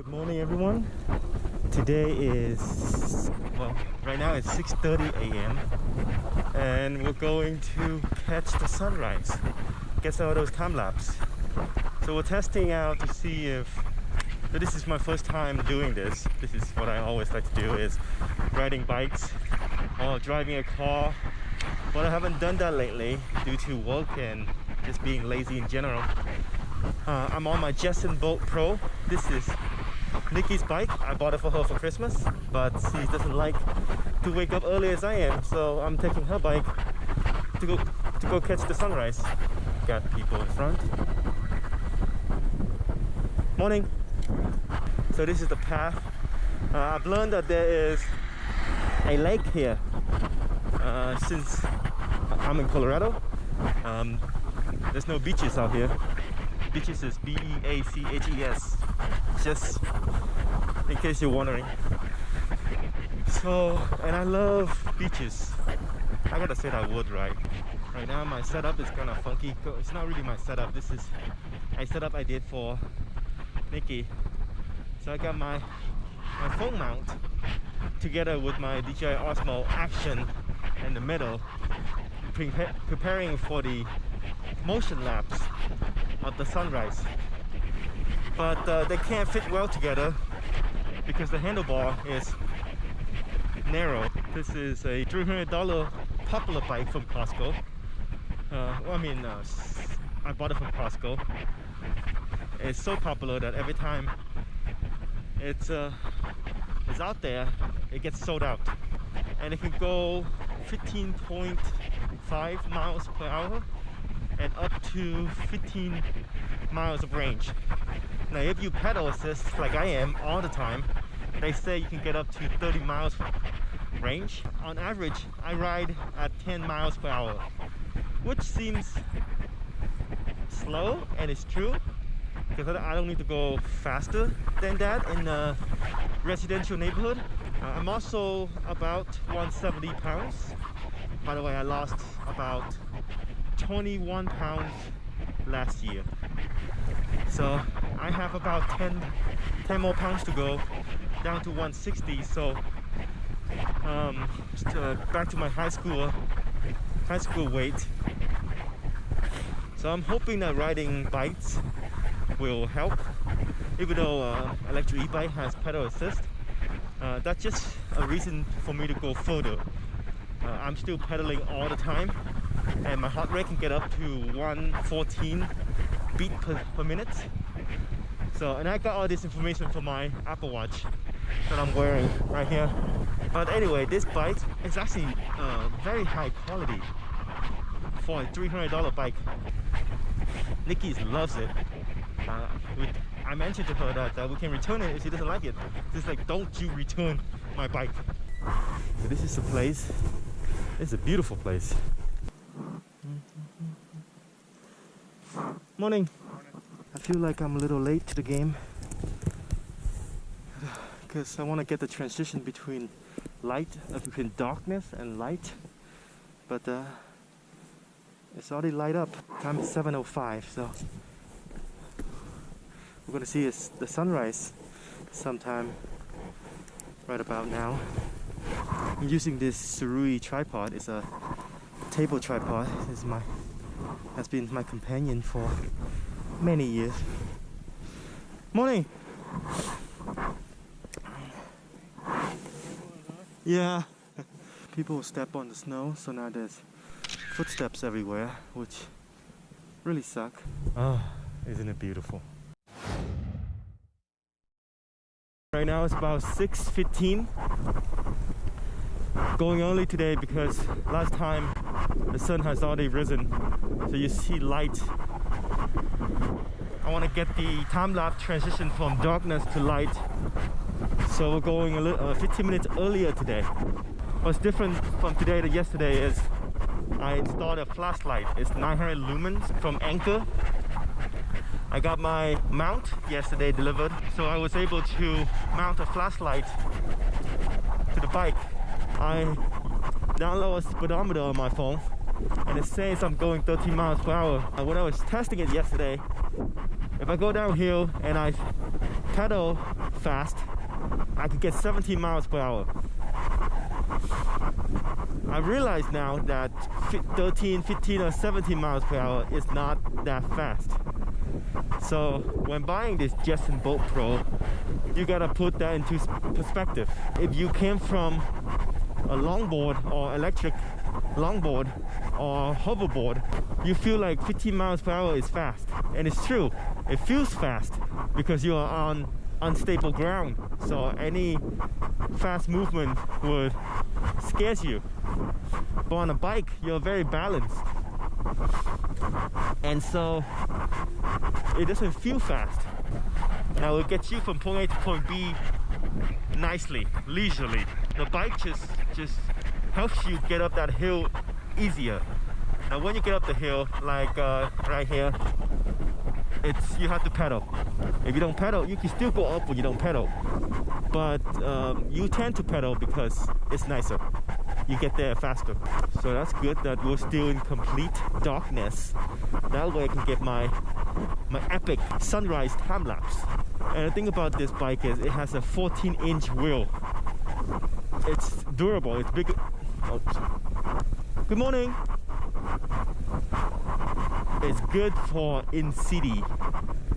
Good morning, everyone. Today is, well, right now it's 6:30 a.m. and we're going to catch the sunrise, get some of those time lapse. So we're testing out to see if, so this is my first time doing this. This is what I always like to do, is riding bikes or driving a car. But I haven't done that lately due to work and just being lazy in general. I'm on my Jetson Bolt Pro. This is Nikki's bike. I bought it for her for Christmas, but she doesn't like to wake up early as I am, so I'm taking her bike to go catch the sunrise. Got people in front. Morning. So this is the path. I've learned that there is a lake here since I'm in Colorado. There's no beaches out here. Beaches is B-E-A-C-H-E-S, just in case you're wondering. So, and I love beaches. I gotta say that word right. Right now my setup is kind of funky. It's not really my setup. This is a setup I did for Nikki. So I got my phone mount together with my DJI Osmo Action in the middle, preparing for the motion lapse of the sunrise. But they can't fit well together because the handlebar is narrow. This is a $300 popular bike from Costco. I bought it from Costco. It's so popular that every time it's out there, it gets sold out. And it can go 15.5 miles per hour and up to 15 miles of range. Now if you pedal assist like I am all the time, they say you can get up to 30 miles range. On average, I ride at 10 miles per hour, which seems slow, and it's true because I don't need to go faster than that in a residential neighborhood. I'm also about 170 pounds. By the way, I lost about 21 pounds last year, so I have about 10 more pounds to go down to 160. So back to my high school weight. So I'm hoping that riding bikes will help, even though electric e-bike has pedal assist. That's just a reason for me to go further. I'm still pedaling all the time, and my heart rate can get up to 114 beat per minute. So, and I got all this information from my Apple Watch that I'm wearing right here. But anyway, this bike is actually very high quality for a $300 bike. Nikki loves it. I mentioned to her that we can return it if she doesn't like it. She's like, don't you return my bike. So this is the place. It's a beautiful place. Morning. I feel like I'm a little late to the game because I want to get the transition between darkness and light, but it's already light up. Time is 7:05, so we're gonna see the sunrise sometime right about now. I'm using this Surui tripod. It's a table tripod. Has been my companion for many years. Morning. Yeah. People step on the snow, so now there's footsteps everywhere, which really suck. Oh, isn't it beautiful? Right now it's about 6:15. Going early today because last time the sun has already risen, so you see light. I want to get the time-lapse transition from darkness to light, so we're going 15 minutes earlier today. What's different from today to yesterday is I installed a flashlight. It's 900 lumens from Anker. I got my mount yesterday delivered, so I was able to mount a flashlight to the bike. I download a speedometer on my phone, and it says I'm going 13 miles per hour. When I was testing it yesterday, if I go downhill and I pedal fast, I could get 17 miles per hour. I realize now that 13, 15 or 17 miles per hour is not that fast. So when buying this Jetson Boat Pro, you gotta put that into perspective. If you came from a longboard or electric longboard or hoverboard, you feel like 15 miles per hour is fast. And it's true, it feels fast because you are on unstable ground. So any fast movement would scare you. But on a bike, you're very balanced. And so it doesn't feel fast. Now it gets you from point A to point B nicely, leisurely. The bike just helps you get up that hill easier. Now when you get up the hill, like right here, you have to pedal. If you don't pedal, you can still go up when you don't pedal. But you tend to pedal because it's nicer. You get there faster. So that's good that we're still in complete darkness. That way I can get my epic sunrise time lapse. And the thing about this bike is it has a 14-inch wheel. It's durable, it's big. Oh. Good morning. It's good for in city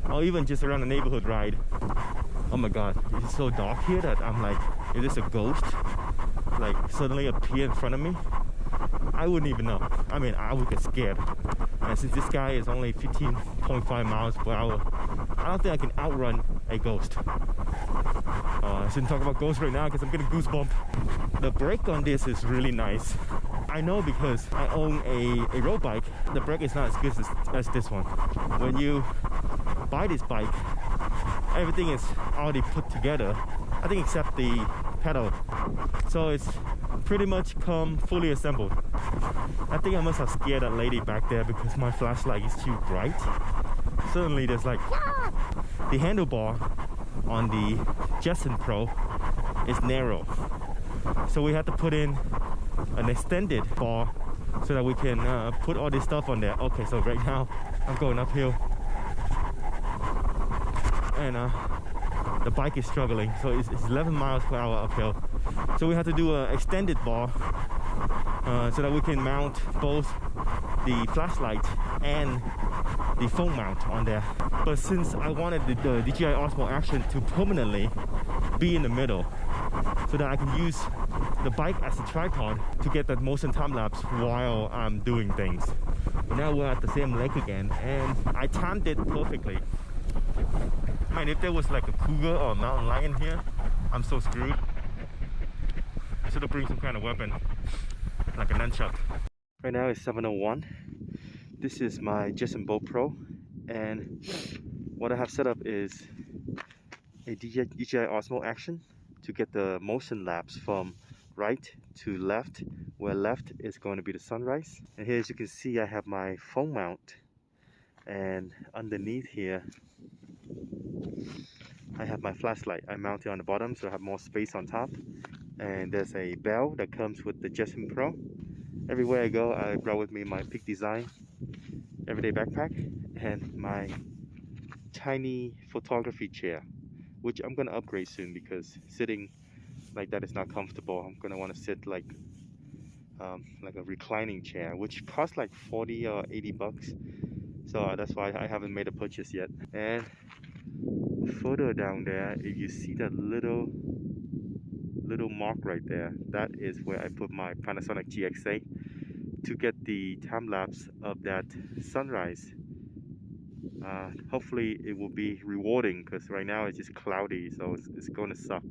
or even just around the neighborhood ride. Oh my god, it's so dark here that I'm like, is this a ghost? Like suddenly appear in front of me? I wouldn't even know. I mean, I would get scared. And since this guy is only 15.5 miles per hour, I don't think I can outrun a ghost. I shouldn't talk about ghosts right now because I'm getting goosebumps. The brake on this is really nice. I know because I own a road bike. The brake is not as good as this one. When you buy this bike, everything is already put together, I think except the pedal. So it's pretty much come fully assembled. I think I must have scared that lady back there because my flashlight is too bright. Suddenly there's like, the handlebar on the Jetson Pro is narrow. So we had to put in an extended bar so that we can put all this stuff on there. Okay, so right now I'm going uphill and the bike is struggling, so it's 11 miles per hour uphill. So we had to do an extended bar so that we can mount both the flashlight and the phone mount on there. But since I wanted the DJI Osmo Action to permanently be in the middle so that I can use the bike as a tripod to get that motion time lapse while I'm doing things. But now we're at the same lake again and I timed it perfectly. Man, if there was like a cougar or a mountain lion here, I'm so screwed. I should have bring some kind of weapon, like a nunchuck. Right now it's 7:01. This is my Jetson Boat Pro, and what I have set up is a DJI Osmo Action to get the motion lapse from right to left, where left is going to be the sunrise. And here, as you can see, I have my phone mount, and underneath here I have my flashlight. I mount it on the bottom so I have more space on top. And there's a bell that comes with the Jetson Pro. Everywhere I go, I brought with me my Peak Design everyday backpack and my tiny photography chair, which I'm gonna upgrade soon because sitting like that is not comfortable. I'm gonna want to sit like a reclining chair, which costs like 40 or 80 bucks. So that's why I haven't made a purchase yet. And further down there, if you see that little mark right there, that is where I put my Panasonic GX8 to get the time lapse of that sunrise. Hopefully it will be rewarding because right now it's just cloudy, so it's going to suck.